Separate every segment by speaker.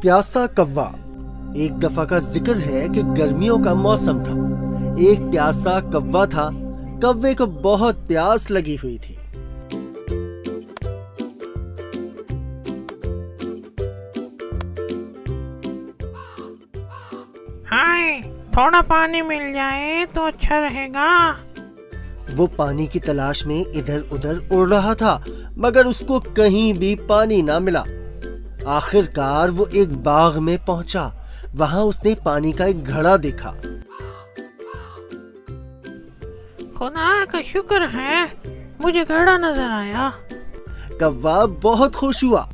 Speaker 1: प्यासा कौवा। एक दफा का जिक्र है कि गर्मियों का मौसम था। एक प्यासा कौवा था। कौवे को बहुत प्यास लगी हुई थी।
Speaker 2: हाय, थोड़ा पानी मिल जाए तो अच्छा रहेगा।
Speaker 1: वो पानी की तलाश में इधर उधर उड़ रहा था, मगर उसको कहीं भी पानी ना मिला। आखिरकार वो एक बाग में पहुंचा। वहां उसने पानी का एक घड़ा देखा।
Speaker 2: खुदा का शुक्र है, मुझे घड़ा नजर आया।
Speaker 1: कौवा बहुत खुश हुआ।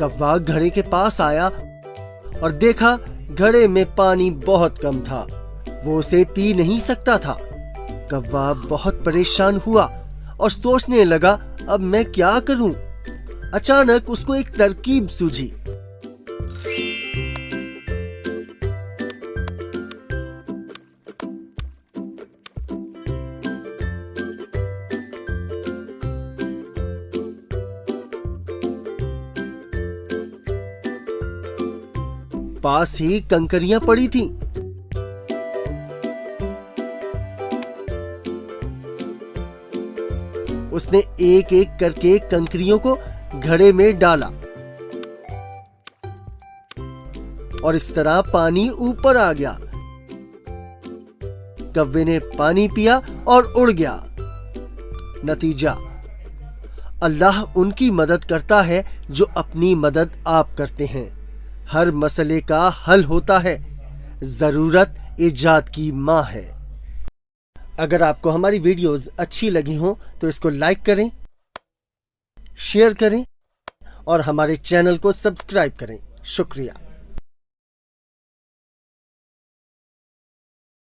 Speaker 1: कौवा घड़े के पास आया और देखा घड़े में पानी बहुत कम था। वो उसे पी नहीं सकता था। कौवा बहुत परेशान हुआ और सोचने लगा, अब मैं क्या करूं? अचानक उसको एक तरकीब सूझी। पास ही कंकरियां पड़ी थीं। उसने एक एक करके कंकरियों को घड़े में डाला और इस तरह पानी ऊपर आ गया। कौवे ने पानी पिया और उड़ गया। नतीजा, अल्लाह उनकी मदद करता है जो अपनी मदद आप करते हैं। हर मसले का हल होता है। जरूरत इजाद की मां है। अगर आपको हमारी वीडियोस अच्छी लगी हो तो इसको लाइक करें, शेयर करें और हमारे चैनल को सब्सक्राइब करें। शुक्रिया।